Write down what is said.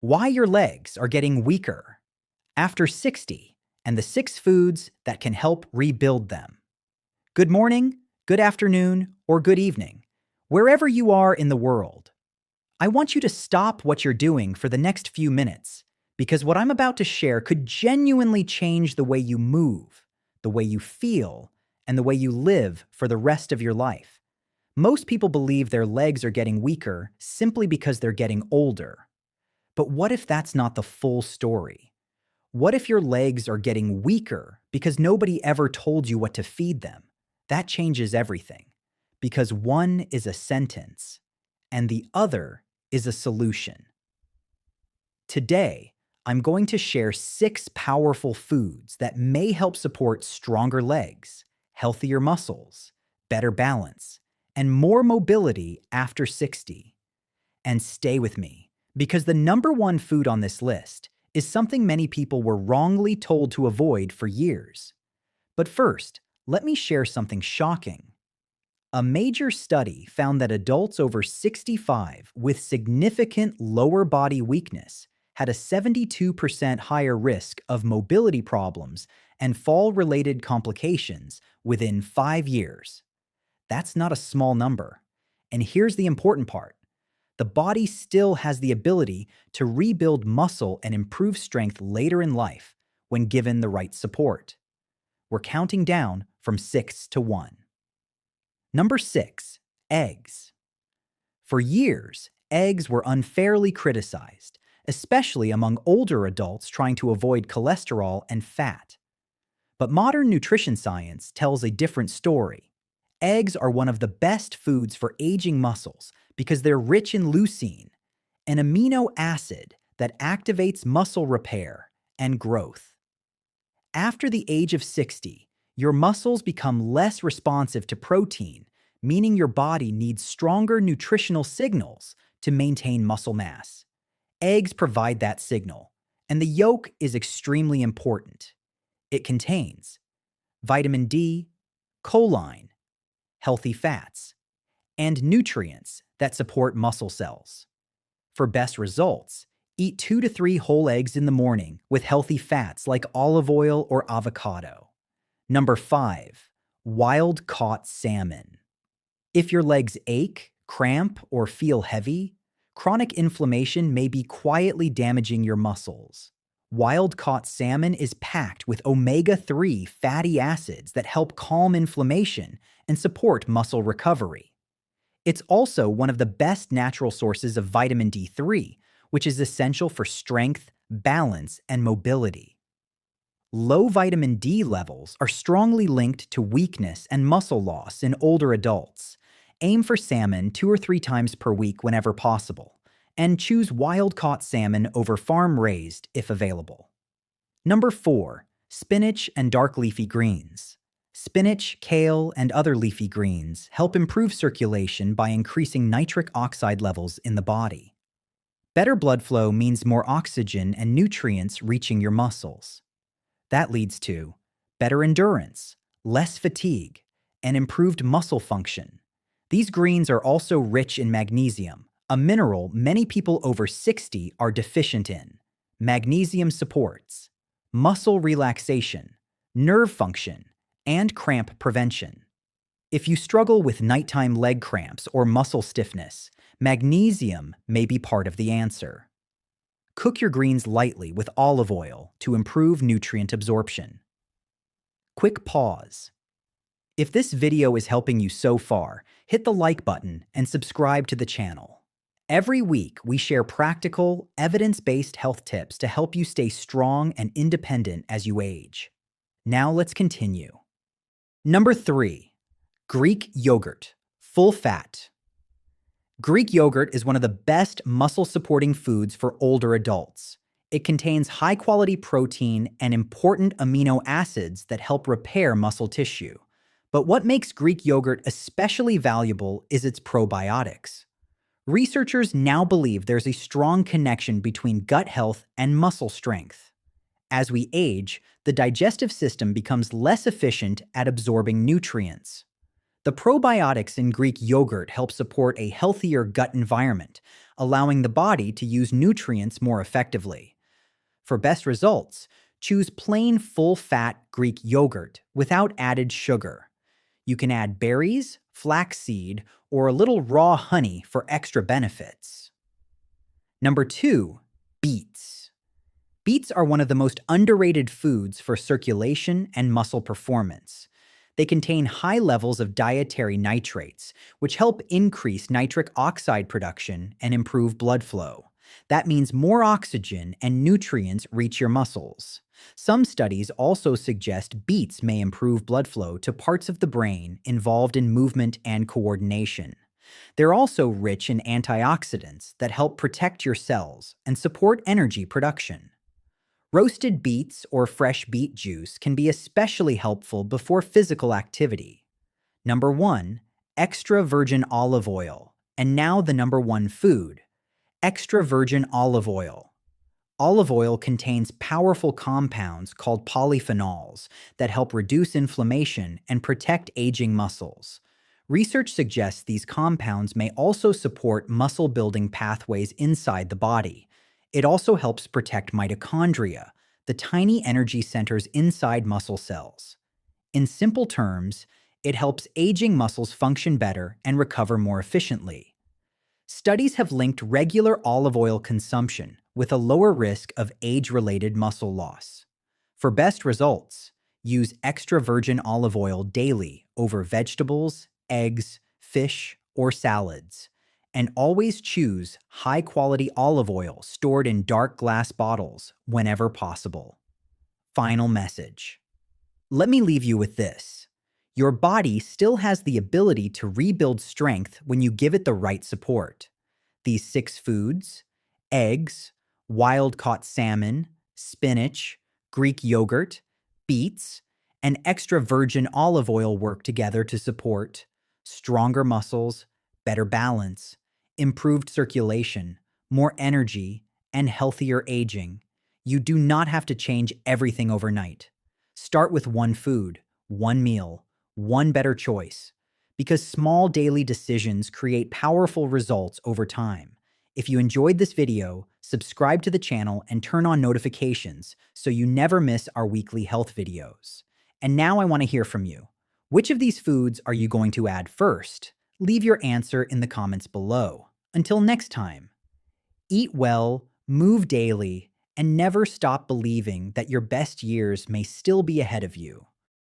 Why your legs are getting weaker after 60 and the 6 foods that can help rebuild them. Good morning, good afternoon, or good evening, wherever you are in the world. I want you to stop what you're doing for the next few minutes because what I'm about to share could genuinely change the way you move, the way you feel, and the way you live for the rest of your life. Most people believe their legs are getting weaker simply because they're getting older. But what if that's not the full story? What if your legs are getting weaker because nobody ever told you what to feed them? That changes everything. Because one is a sentence and the other is a solution. Today, I'm going to share 6 powerful foods that may help support stronger legs, healthier muscles, better balance, and more mobility after 60. And stay with me, because the number one food on this list is something many people were wrongly told to avoid for years. But first, let me share something shocking. A major study found that adults over 65 with significant lower body weakness had a 72% higher risk of mobility problems and fall-related complications within 5 years. That's not a small number. And here's the important part. The body still has the ability to rebuild muscle and improve strength later in life when given the right support. We're counting down from 6 to 1. Number 6, eggs. For years, eggs were unfairly criticized, especially among older adults trying to avoid cholesterol and fat. But modern nutrition science tells a different story. Eggs are one of the best foods for aging muscles because they're rich in leucine, an amino acid that activates muscle repair and growth. After the age of 60, your muscles become less responsive to protein, meaning your body needs stronger nutritional signals to maintain muscle mass. Eggs provide that signal, and the yolk is extremely important. It contains vitamin D, choline, healthy fats, and nutrients that support muscle cells. For best results, eat 2 to 3 whole eggs in the morning with healthy fats like olive oil or avocado. Number 5, wild-caught salmon. If your legs ache, cramp, or feel heavy, chronic inflammation may be quietly damaging your muscles. Wild-caught salmon is packed with omega-3 fatty acids that help calm inflammation and support muscle recovery. It's also one of the best natural sources of vitamin D3, which is essential for strength, balance, and mobility. Low vitamin D levels are strongly linked to weakness and muscle loss in older adults. Aim for salmon 2 or 3 times per week whenever possible, and choose wild-caught salmon over farm-raised if available. Number 4, spinach and dark leafy greens. Spinach, kale, and other leafy greens help improve circulation by increasing nitric oxide levels in the body. Better blood flow means more oxygen and nutrients reaching your muscles. That leads to better endurance, less fatigue, and improved muscle function. These greens are also rich in magnesium, a mineral many people over 60 are deficient in. Magnesium supports muscle relaxation, nerve function, and cramp prevention. If you struggle with nighttime leg cramps or muscle stiffness, magnesium may be part of the answer. Cook your greens lightly with olive oil to improve nutrient absorption. Quick pause. If this video is helping you so far, hit the like button and subscribe to the channel. Every week, we share practical, evidence-based health tips to help you stay strong and independent as you age. Now let's continue. Number 3, Greek yogurt, full fat. Greek yogurt is one of the best muscle-supporting foods for older adults. It contains high-quality protein and important amino acids that help repair muscle tissue. But what makes Greek yogurt especially valuable is its probiotics. Researchers now believe there's a strong connection between gut health and muscle strength. As we age, the digestive system becomes less efficient at absorbing nutrients. The probiotics in Greek yogurt help support a healthier gut environment, allowing the body to use nutrients more effectively. For best results, choose plain full-fat Greek yogurt without added sugar. You can add berries, flaxseed, or a little raw honey for extra benefits. Number 2, beets. Beets are one of the most underrated foods for circulation and muscle performance. They contain high levels of dietary nitrates, which help increase nitric oxide production and improve blood flow. That means more oxygen and nutrients reach your muscles. Some studies also suggest beets may improve blood flow to parts of the brain involved in movement and coordination. They're also rich in antioxidants that help protect your cells and support energy production. Roasted beets or fresh beet juice can be especially helpful before physical activity. Number 1, extra virgin olive oil. And now the number 1 food, extra virgin olive oil. Olive oil contains powerful compounds called polyphenols that help reduce inflammation and protect aging muscles. Research suggests these compounds may also support muscle-building pathways inside the body. It also helps protect mitochondria, the tiny energy centers inside muscle cells. In simple terms, it helps aging muscles function better and recover more efficiently. Studies have linked regular olive oil consumption with a lower risk of age-related muscle loss. For best results, use extra virgin olive oil daily over vegetables, eggs, fish, or salads. And always choose high-quality olive oil stored in dark glass bottles whenever possible. Final message. Let me leave you with this. Your body still has the ability to rebuild strength when you give it the right support. These 6 foods, eggs, wild-caught salmon, spinach, Greek yogurt, beets, and extra virgin olive oil work together to support stronger muscles, better balance, improved circulation, more energy, and healthier aging. You do not have to change everything overnight. Start with 1 food, 1 meal, 1 better choice, because small daily decisions create powerful results over time. If you enjoyed this video, subscribe to the channel and turn on notifications so you never miss our weekly health videos. And now I want to hear from you. Which of these foods are you going to add first? Leave your answer in the comments below. Until next time, eat well, move daily, and never stop believing that your best years may still be ahead of you.